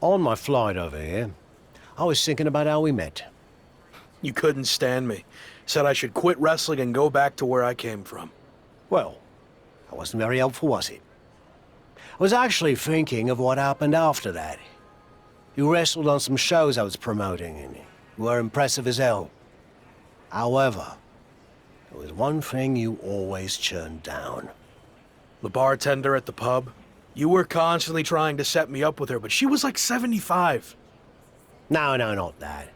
On my flight over here, I was thinking about how we met. You couldn't stand me. Said I should quit wrestling and go back to where I came from. Well, that wasn't very helpful, was it? I was actually thinking of what happened after that. You wrestled on some shows I was promoting, and you were impressive as hell. However, there was one thing you always turned down. The bartender at the pub? You were constantly trying to set me up with her, but she was like 75. No, not that.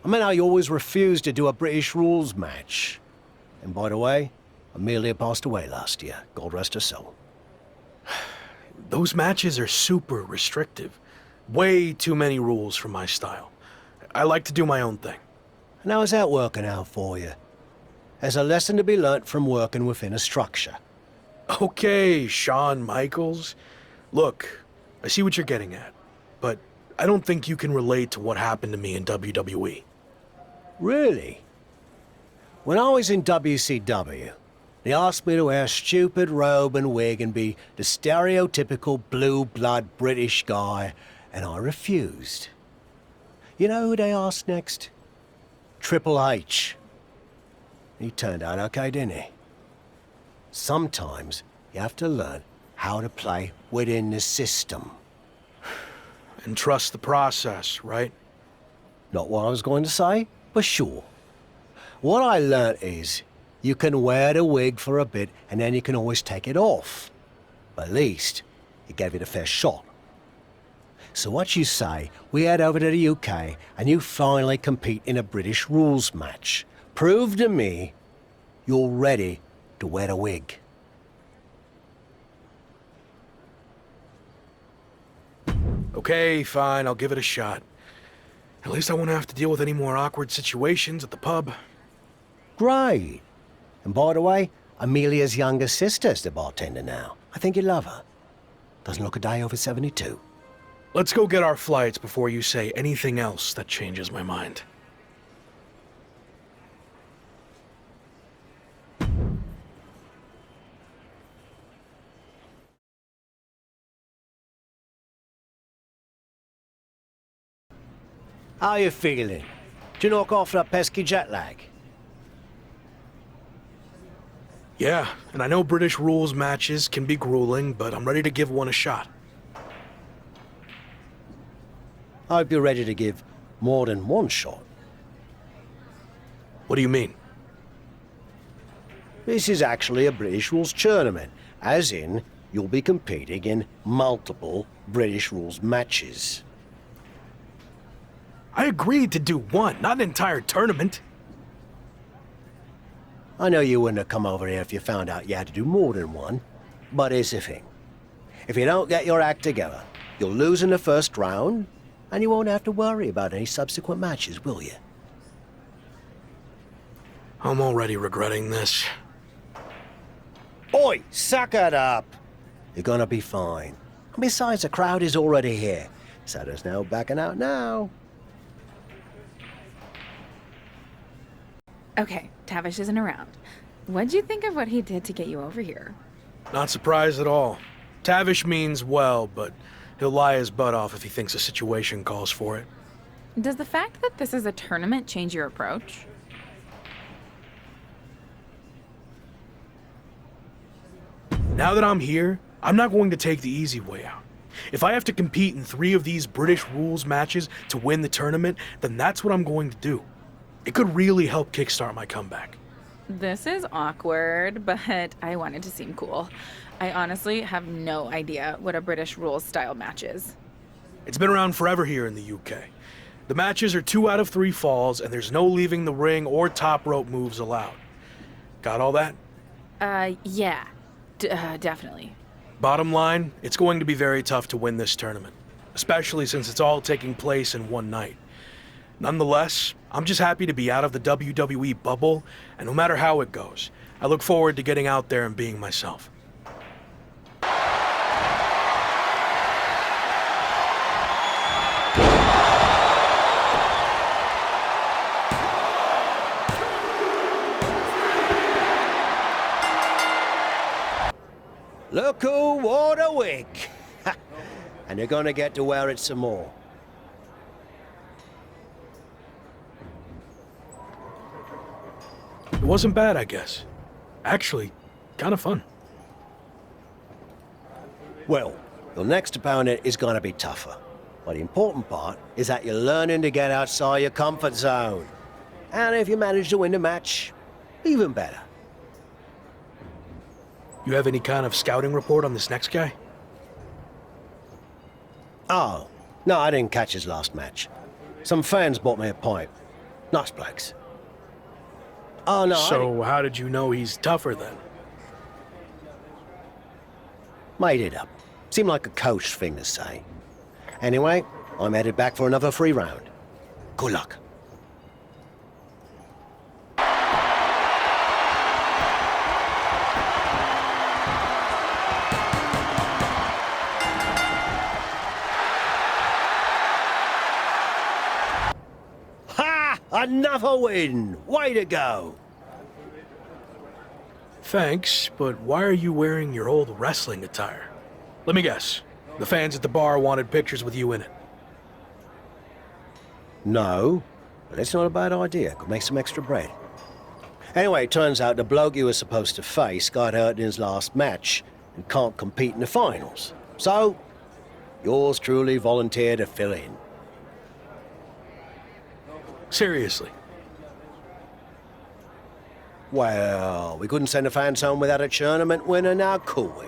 I meant how you always refused to do a British rules match. And by the way, Amelia passed away last year. God rest her soul. Those matches are super restrictive. Way too many rules for my style. I like to do my own thing. And how's that working out for you? There's a lesson to be learnt from working within a structure. Okay, Shawn Michaels. Look, I see what you're getting at, but I don't think you can relate to what happened to me in WWE. Really? When I was in WCW, they asked me to wear a stupid robe and wig and be the stereotypical blue-blood British guy, and I refused. You know who they asked next? Triple H. He turned out okay, didn't he? Sometimes you have to learn how to play within the system. And trust the process, right? Not what I was going to say, but sure. What I learnt is, you can wear the wig for a bit and then you can always take it off. But at least, you gave it a fair shot. So what you say, we head over to the UK and you finally compete in a British rules match. Prove to me you're ready to wear the wig. Okay, fine, I'll give it a shot. At least I won't have to deal with any more awkward situations at the pub. Great. And by the way, Amelia's younger sister's the bartender now. I think you love her. Doesn't look a day over 72. Let's go get our flights before you say anything else that changes my mind. How you feeling? Did you knock off that pesky jet lag? Yeah, and I know British rules matches can be grueling, but I'm ready to give one a shot. I hope you're ready to give more than one shot. What do you mean? This is actually a British rules tournament, as in, you'll be competing in multiple British rules matches. I agreed to do one, not an entire tournament. I know you wouldn't have come over here if you found out you had to do more than one, but here's the thing. If you don't get your act together, you'll lose in the first round, and you won't have to worry about any subsequent matches, will you? I'm already regretting this. Oi, suck it up! You're gonna be fine. And besides, the crowd is already here, so there's no backing out now. Okay, Tavish isn't around. What'd you think of what he did to get you over here? Not surprised at all. Tavish means well, but he'll lie his butt off if he thinks a situation calls for it. Does the fact that this is a tournament change your approach? Now that I'm here, I'm not going to take the easy way out. If I have to compete in 3 of these British rules matches to win the tournament, then that's what I'm going to do. It could really help kickstart my comeback. This is awkward, but I wanted to seem cool. I honestly have no idea what a British rules style match is. It's been around forever here in the UK. The matches are 2 out of 3 falls, and there's no leaving the ring or top rope moves allowed. Got all that? Yeah. Definitely. Bottom line, it's going to be very tough to win this tournament, especially since it's all taking place in one night. Nonetheless, I'm just happy to be out of the WWE bubble, and no matter how it goes, I look forward to getting out there and being myself. Look who wore the wig. and you're gonna get to wear it some more. It wasn't bad, I guess. Actually, kind of fun. Well, your next opponent is gonna be tougher. But the important part is that you're learning to get outside your comfort zone. And if you manage to win the match, even better. You have any kind of scouting report on this next guy? Oh, no, I didn't catch his last match. Some fans bought me a pint. Nice blokes. Oh, no, So how did you know he's tougher then? made it up. Seemed like a coach thing to say. Anyway, I'm headed back for another free round. Good luck. Ha! Another win! Way to go! Thanks, but why are you wearing your old wrestling attire? Let me guess. The fans at the bar wanted pictures with you in it. No, but that's not a bad idea. Could make some extra bread. Anyway, it turns out the bloke you were supposed to face got hurt in his last match and can't compete in the finals. So, yours truly volunteered to fill in. Seriously. Well, we couldn't send the fans home without a tournament winner now, could we?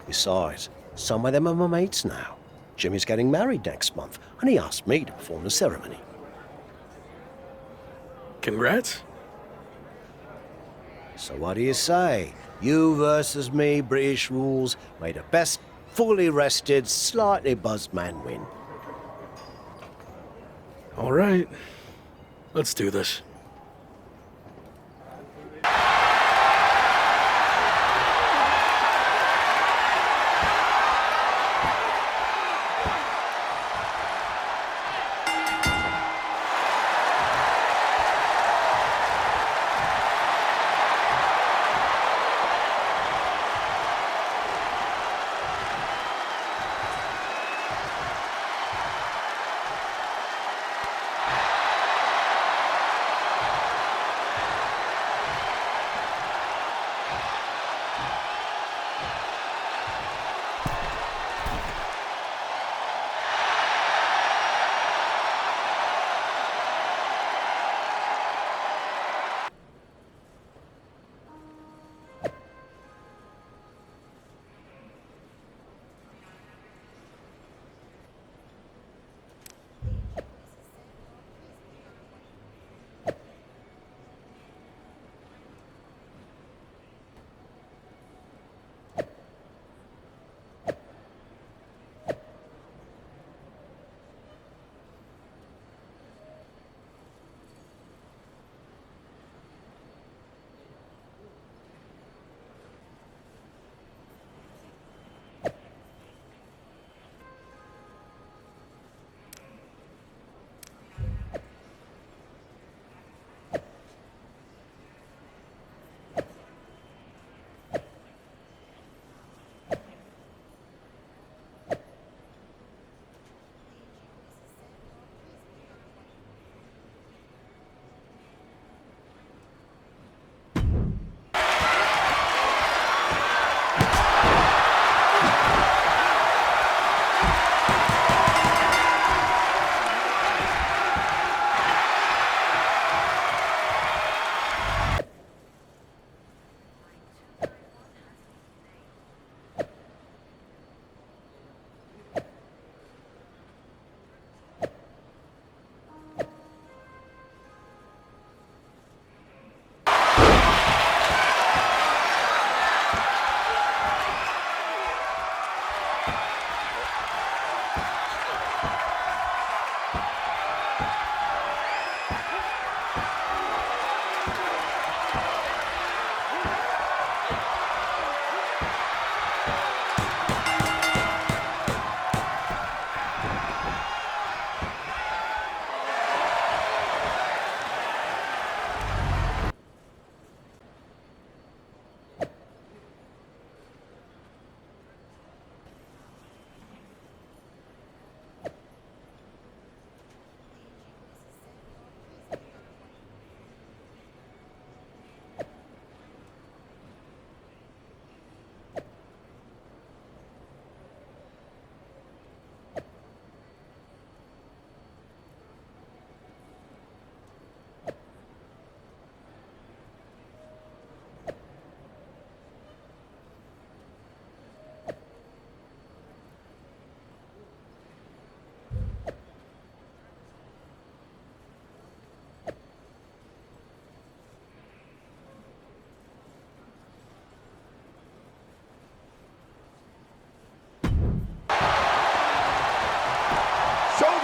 Besides, some of them are my mates now. Jimmy's getting married next month, and he asked me to perform the ceremony. Congrats. So what do you say? You versus me, British rules, may the best fully rested, slightly buzzed man win. All right. Let's do this.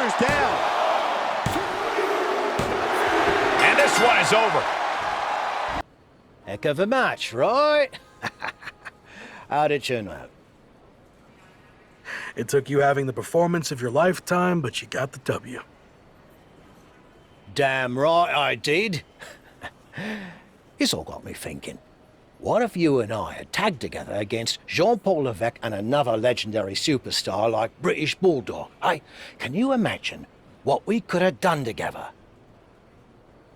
shoulders down. And this one is over. Heck of a match, right? How'd it turn out? It took you having the performance of your lifetime, but you got the W. Damn right I did. It's all got me thinking. What if you and I had tagged together against Jean-Paul Levesque and another legendary superstar like British Bulldog, eh? Can you imagine what we could have done together?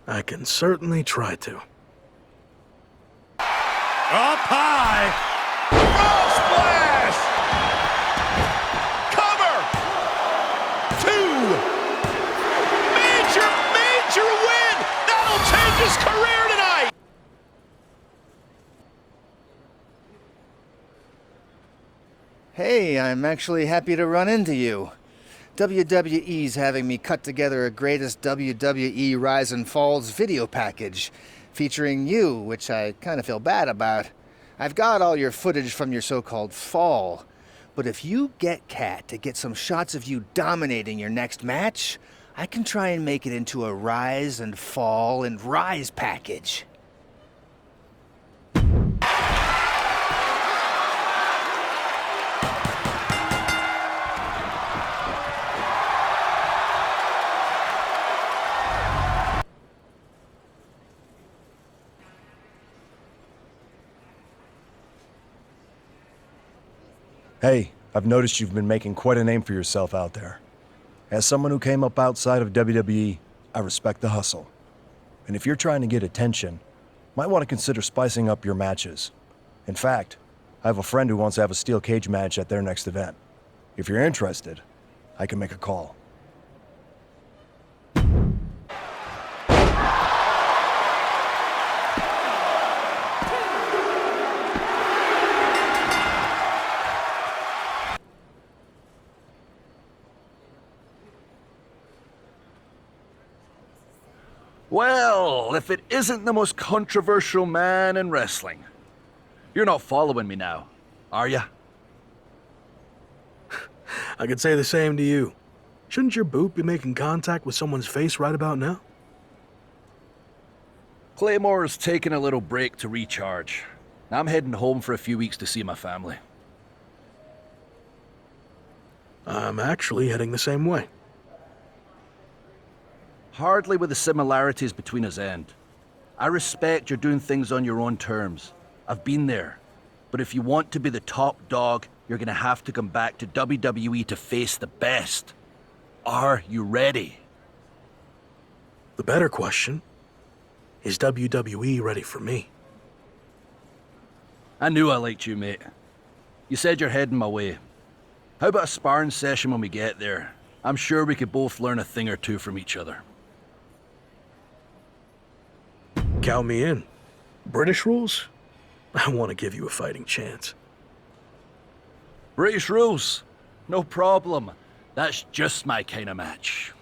I can certainly try to. Up high. Frog splash. Cover. 2. Major win. That'll change his career tonight. Hey, I'm actually happy to run into you. WWE's having me cut together a greatest WWE Rise and Falls video package featuring you, which I kind of feel bad about. I've got all your footage from your so-called fall, but if you get Kat to get some shots of you dominating your next match, I can try and make it into a Rise and Fall and Rise package. Hey, I've noticed you've been making quite a name for yourself out there. As someone who came up outside of WWE, I respect the hustle. And if you're trying to get attention, might want to consider spicing up your matches. In fact, I have a friend who wants to have a steel cage match at their next event. If you're interested, I can make a call. Well, if it isn't the most controversial man in wrestling. You're not following me now, are ya? I could say the same to you. Shouldn't your boot be making contact with someone's face right about now? Claymore's taking a little break to recharge. I'm heading home for a few weeks to see my family. I'm actually heading the same way. Hardly with the similarities between us end. I respect you're doing things on your own terms. I've been there. But if you want to be the top dog, you're gonna have to come back to WWE to face the best. Are you ready? The better question, is WWE ready for me? I knew I liked you, mate. You said you're heading my way. How about a sparring session when we get there? I'm sure we could both learn a thing or two from each other. Count me in. British rules? I want to give you a fighting chance. British rules. No problem. That's just my kind of match.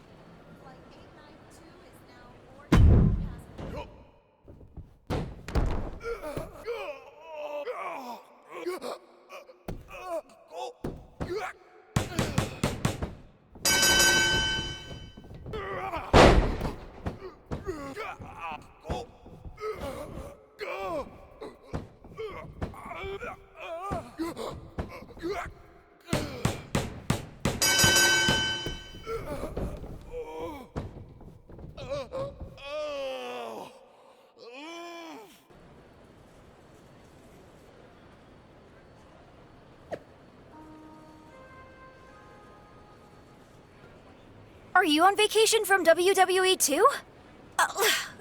Are you on vacation from WWE too?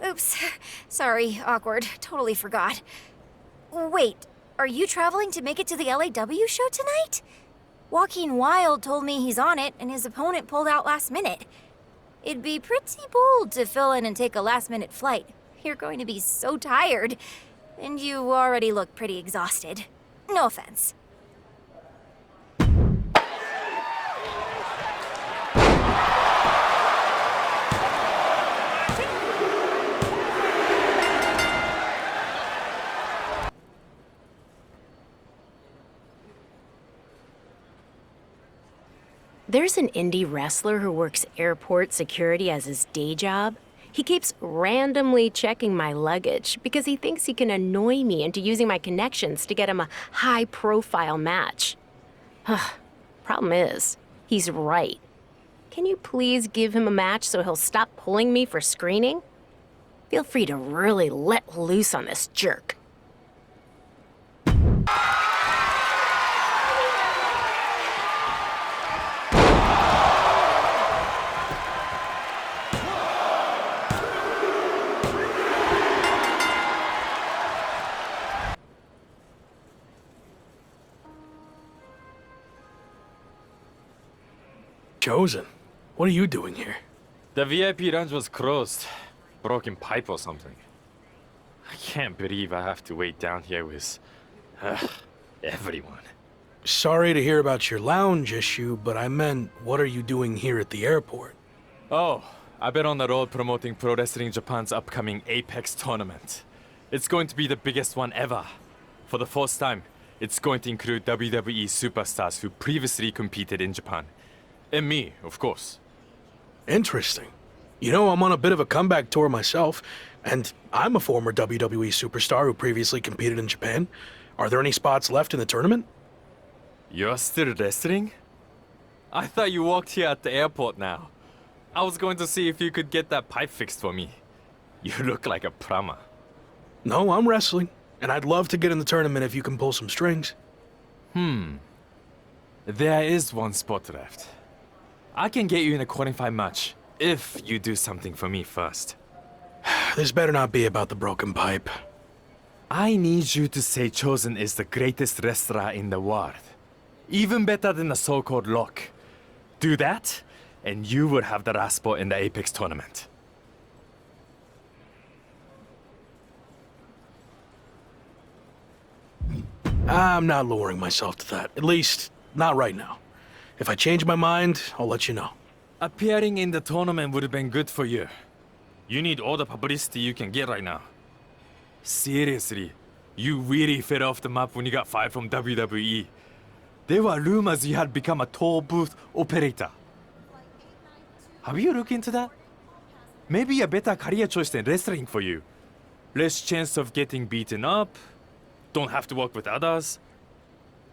Oops. Sorry, awkward. Totally forgot. Wait, are you traveling to make it to the LAW show tonight? Joaquin Wilde told me he's on it and his opponent pulled out last minute. It'd be pretty bold to fill in and take a last-minute flight. You're going to be so tired. And you already look pretty exhausted. No offense. There's an indie wrestler who works airport security as his day job. He keeps randomly checking my luggage because he thinks he can annoy me into using my connections to get him a high-profile match. Problem is, he's right. Can you please give him a match so he'll stop pulling me for screening? Feel free to really let loose on this jerk. Chosen, what are you doing here? The VIP lounge was closed. Broken pipe or something. I can't believe I have to wait down here with everyone. Sorry to hear about your lounge issue, but I meant, what are you doing here at the airport? Oh, I've been on the road promoting Pro Wrestling Japan's upcoming Apex tournament. It's going to be the biggest one ever. For the first time, it's going to include WWE superstars who previously competed in Japan. And me, of course. Interesting. You know, I'm on a bit of a comeback tour myself, and I'm a former WWE superstar who previously competed in Japan. Are there any spots left in the tournament? You're still wrestling? I thought you walked here at the airport now. I was going to see if you could get that pipe fixed for me. You look like a plumber. No, I'm wrestling, and I'd love to get in the tournament if you can pull some strings. There is one spot left. I can get you in a qualifying match, if you do something for me first. This better not be about the broken pipe. I need you to say Chosen is the greatest wrestler in the world. Even better than the so-called Lock. Do that, and you will have the last spot in the Apex tournament. I'm not lowering myself to that. At least, not right now. If I change my mind, I'll let you know. Appearing in the tournament would have been good for you. You need all the publicity you can get right now. Seriously, you really fell off the map when you got fired from WWE. There were rumors you had become a toll booth operator. Have you looked into that? Maybe a better career choice than wrestling for you. Less chance of getting beaten up. Don't have to work with others.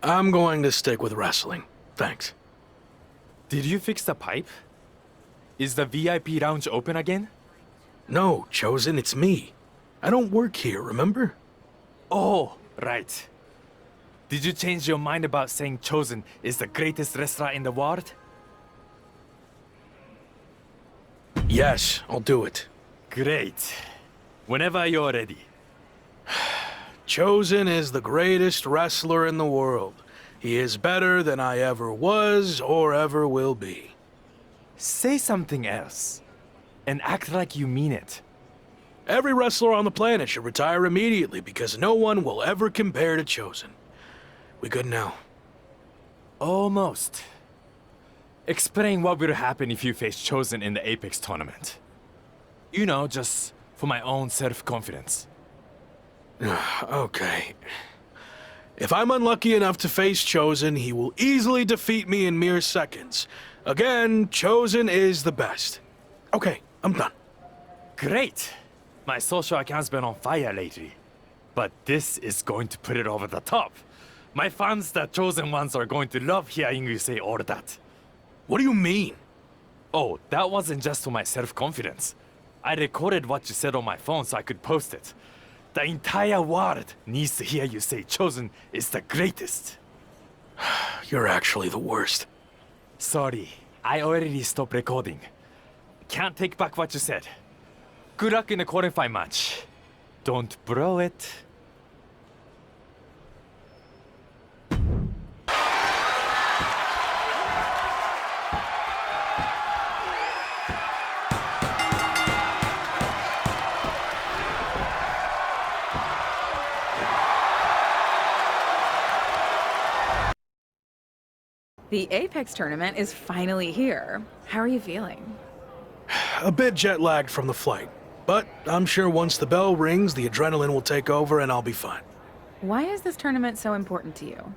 I'm going to stick with wrestling. Thanks. Did you fix the pipe? Is the VIP lounge open again? No, Chosen, it's me. I don't work here, remember? Oh, right. Did you change your mind about saying Chosen is the greatest wrestler in the world? Yes, I'll do it. Great. Whenever you're ready. Chosen is the greatest wrestler in the world. He is better than I ever was or ever will be. Say something else. And act like you mean it. Every wrestler on the planet should retire immediately because no one will ever compare to Chosen. We good now? Almost. Explain what will happen if you face Chosen in the Apex tournament. You know, just for my own self-confidence. Okay. If I'm unlucky enough to face Chosen, he will easily defeat me in mere seconds. Again, Chosen is the best. Okay, I'm done. Great. My social account's been on fire lately. But this is going to put it over the top. My fans, the Chosen ones, are going to love hearing you say all that. What do you mean? Oh, that wasn't just for my self-confidence. I recorded what you said on my phone so I could post it. The entire world needs to hear you say Chosen is the greatest. You're actually the worst. Sorry, I already stopped recording. Can't take back what you said. Good luck in the qualifying match. Don't blow it. The Apex tournament is finally here. How are you feeling? A bit jet-lagged from the flight. But I'm sure once the bell rings, the adrenaline will take over and I'll be fine. Why is this tournament so important to you?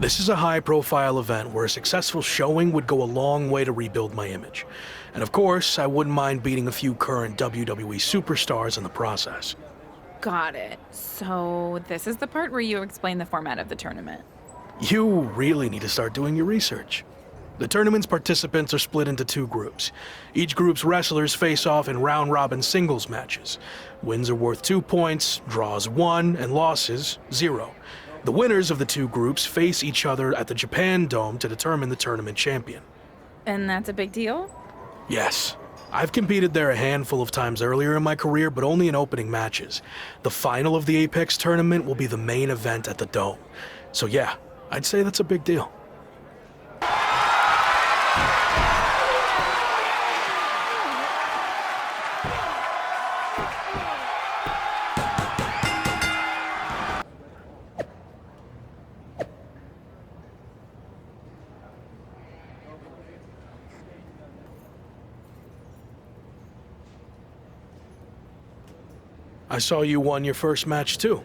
This is a high-profile event where a successful showing would go a long way to rebuild my image. And of course, I wouldn't mind beating a few current WWE superstars in the process. Got it. So this is the part where you explain the format of the tournament. You really need to start doing your research. The tournament's participants are split into two groups. Each group's wrestlers face off in round-robin singles matches. Wins are worth 2 points, draws 1, and losses 0. The winners of the two groups face each other at the Japan Dome to determine the tournament champion. And that's a big deal? Yes. I've competed there a handful of times earlier in my career, but only in opening matches. The final of the Apex tournament will be the main event at the Dome. So yeah, I'd say that's a big deal. I saw you won your first match too.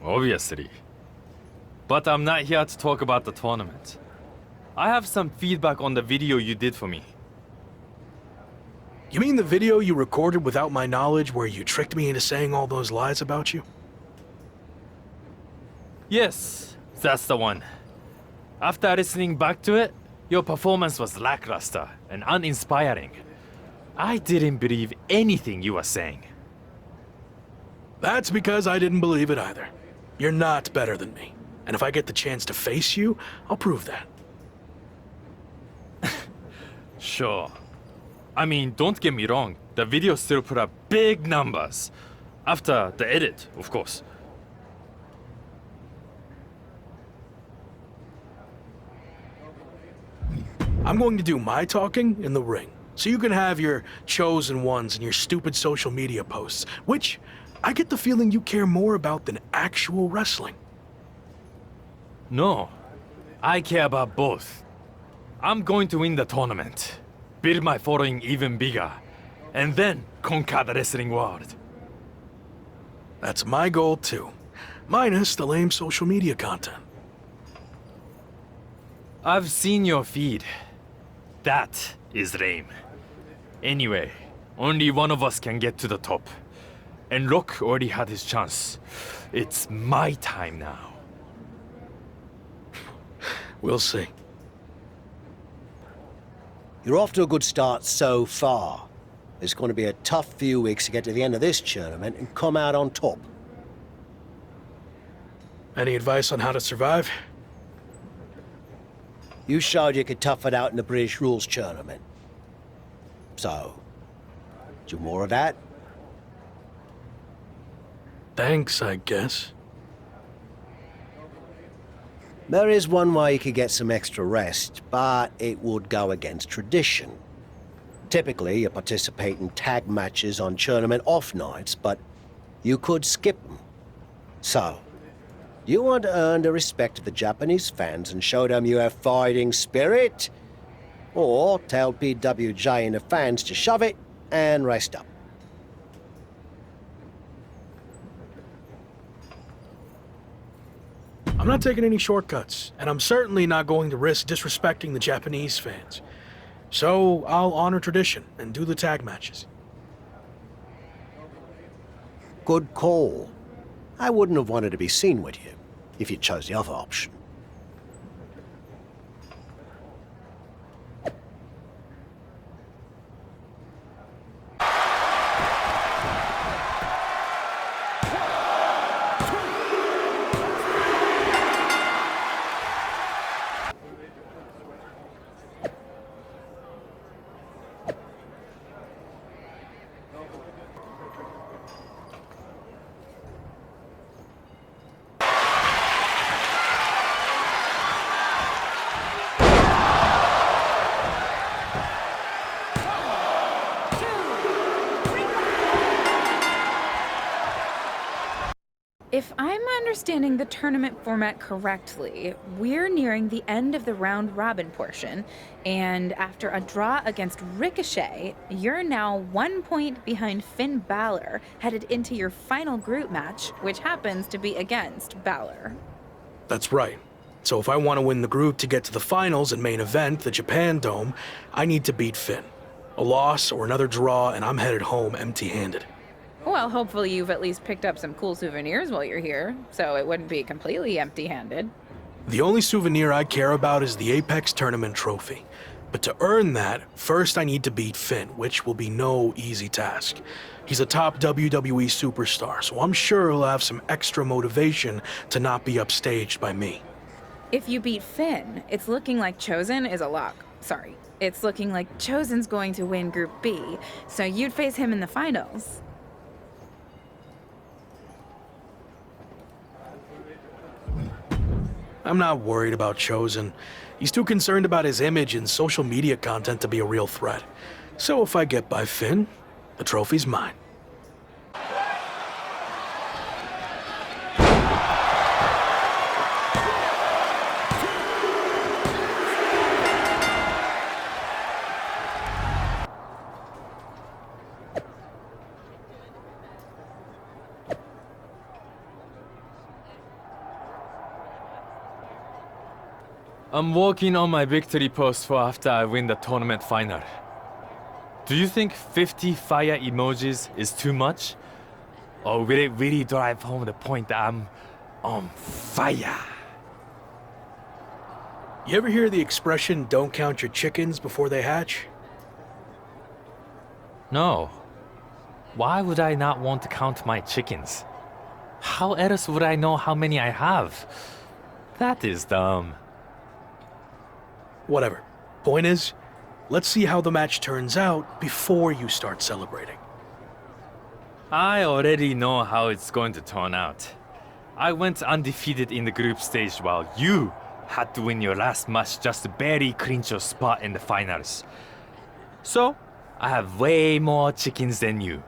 Obviously. But I'm not here to talk about the tournament. I have some feedback on the video you did for me. You mean the video you recorded without my knowledge where you tricked me into saying all those lies about you? Yes, that's the one. After listening back to it, your performance was lackluster and uninspiring. I didn't believe anything you were saying. That's because I didn't believe it either. You're not better than me. And if I get the chance to face you, I'll prove that. Sure. I mean, don't get me wrong. The video still put up big numbers. After the edit, of course. I'm going to do my talking in the ring. So you can have your chosen ones and your stupid social media posts, which I get the feeling you care more about than actual wrestling. No, I care about both. I'm going to win the tournament, build my following even bigger, and then conquer the wrestling world. That's my goal too, minus the lame social media content. I've seen your feed. That is lame. Anyway, only one of us can get to the top. And Rock already had his chance. It's my time now. We'll see. You're off to a good start so far. It's going to be a tough few weeks to get to the end of this tournament and come out on top. Any advice on how to survive? You showed you could tough it out in the British Rules tournament. So, do more of that? Thanks, I guess. There is one way you could get some extra rest, but it would go against tradition. Typically, you participate in tag matches on tournament off nights, but you could skip them. So, you want to earn the respect of the Japanese fans and show them you have fighting spirit? Or tell PWJ and the fans to shove it and rest up. I'm not taking any shortcuts, and I'm certainly not going to risk disrespecting the Japanese fans. So I'll honor tradition and do the tag matches. Good call. I wouldn't have wanted to be seen with you if you chose the other option. If I'm understanding the tournament format correctly, we're nearing the end of the round robin portion, and after a draw against Ricochet, you're now 1 point behind Finn Balor, headed into your final group match, which happens to be against Balor. That's right. So if I want to win the group to get to the finals and main event, the Japan Dome, I need to beat Finn. A loss or another draw, and I'm headed home empty-handed. Well, hopefully you've at least picked up some cool souvenirs while you're here, so it wouldn't be completely empty-handed. The only souvenir I care about is the Apex Tournament trophy. But to earn that, first I need to beat Finn, which will be no easy task. He's a top WWE superstar, so I'm sure he'll have some extra motivation to not be upstaged by me. If you beat Finn, it's looking like Chosen is a lock. Sorry, it's looking like Chosen's going to win Group B, so you'd face him in the finals. I'm not worried about Chosen. He's too concerned about his image and social media content to be a real threat. So if I get by Finn, the trophy's mine. I'm working on my victory post for after I win the tournament final. Do you think 50 fire emojis is too much? Or will it really drive home the point that I'm on fire? You ever hear the expression, don't count your chickens before they hatch? No. Why would I not want to count my chickens? How else would I know how many I have? That is dumb. Whatever. Point is, let's see how the match turns out before you start celebrating. I already know how it's going to turn out. I went undefeated in the group stage while you had to win your last match just to barely clinch your spot in the finals. So, I have way more chickens than you.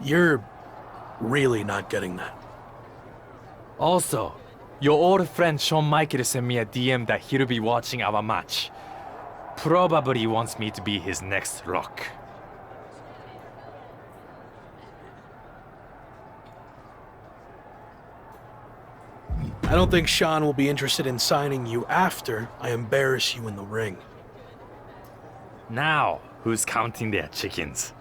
You're really not getting that. Also, your old friend Shawn Michaels sent me a DM that he'll be watching our match. Probably wants me to be his next Rock. I don't think Sean will be interested in signing you after I embarrass you in the ring. Now, who's counting their chickens?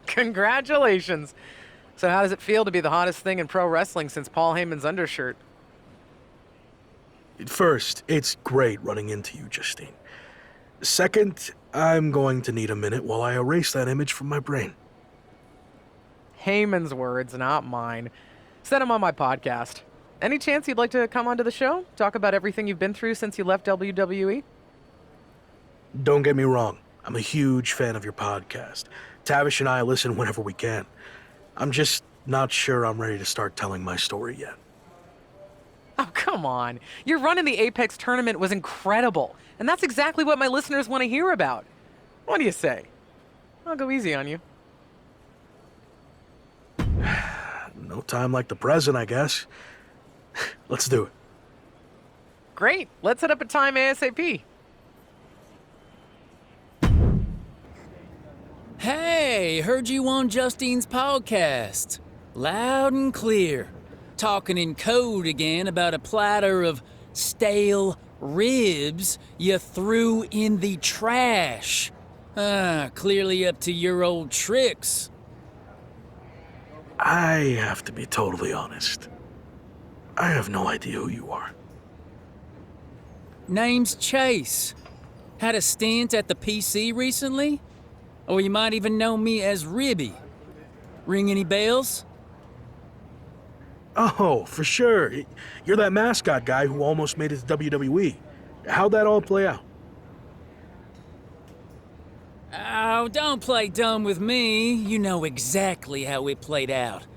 Congratulations! So how does it feel to be the hottest thing in pro wrestling since Paul Heyman's undershirt? First, it's great running into you, Justine. Second, I'm going to need a minute while I erase that image from my brain. Heyman's words, not mine. Send him on my podcast. Any chance you'd like to come onto the show? Talk about everything you've been through since you left WWE? Don't get me wrong, I'm a huge fan of your podcast. Tavish and I listen whenever we can. I'm just not sure I'm ready to start telling my story yet. Oh, come on. Your run in the Apex tournament was incredible, and that's exactly what my listeners want to hear about. What do you say? I'll go easy on you. No time like the present, I guess. Let's do it. Great. Let's set up a time ASAP. Hey, heard you on Justine's podcast. Loud and clear. Talking in code again about a platter of stale ribs you threw in the trash. Clearly up to your old tricks. I have to be totally honest. I have no idea who you are. Name's Chase. Had a stint at the PC recently? Or you might even know me as Ribby. Ring any bells? Oh, for sure. You're that mascot guy who almost made it to WWE. How'd that all play out? Oh, don't play dumb with me. You know exactly how it played out.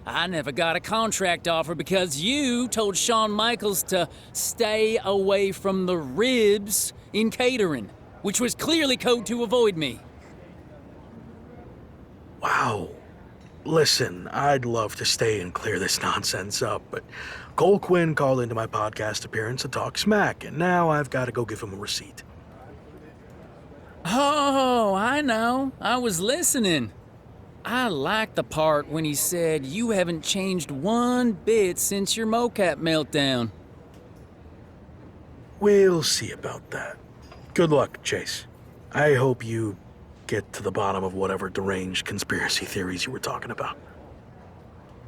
I never got a contract offer because you told Shawn Michaels to stay away from the ribs in catering, which was clearly code to avoid me. Wow. Listen, I'd love to stay and clear this nonsense up, but Cole Quinn called into my podcast appearance to talk smack, and now I've got to go give him a receipt. Oh, I know. I was listening. I liked the part when he said you haven't changed one bit since your mocap meltdown. We'll see about that. Good luck, Chase. I hope you get to the bottom of whatever deranged conspiracy theories you were talking about.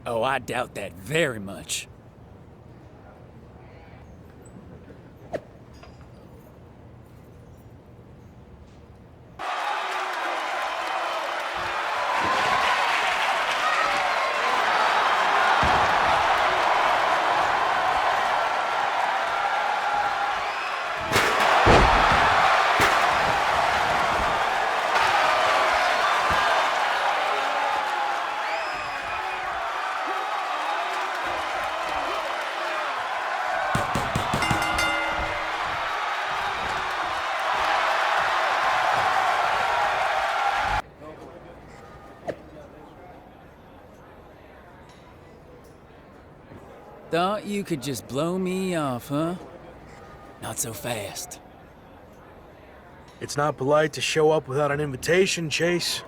Oh, I doubt that very much. Thought you could just blow me off, huh? Not so fast. It's not polite to show up without an invitation, Chase.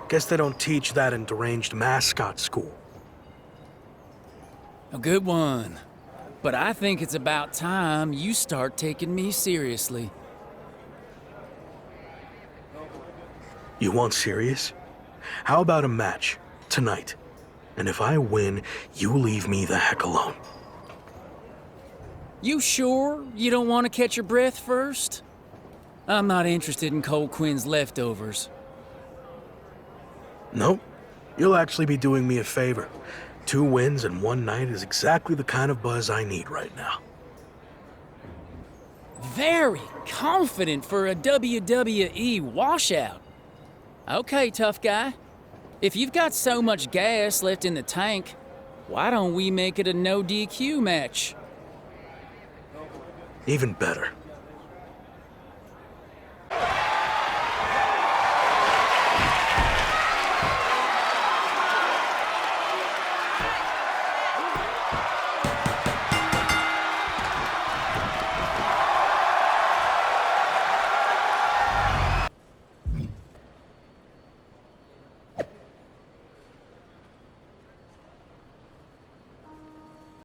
Guess they don't teach that in deranged mascot school. A good one. But I think it's about time you start taking me seriously. You want serious? How about a match tonight? And if I win, you leave me the heck alone. You sure you don't want to catch your breath first? I'm not interested in Cole Quinn's leftovers. Nope. You'll actually be doing me a favor. 2 wins in one night is exactly the kind of buzz I need right now. Very confident for a WWE washout. Okay, tough guy. If you've got so much gas left in the tank, why don't we make it a no DQ match? Even better.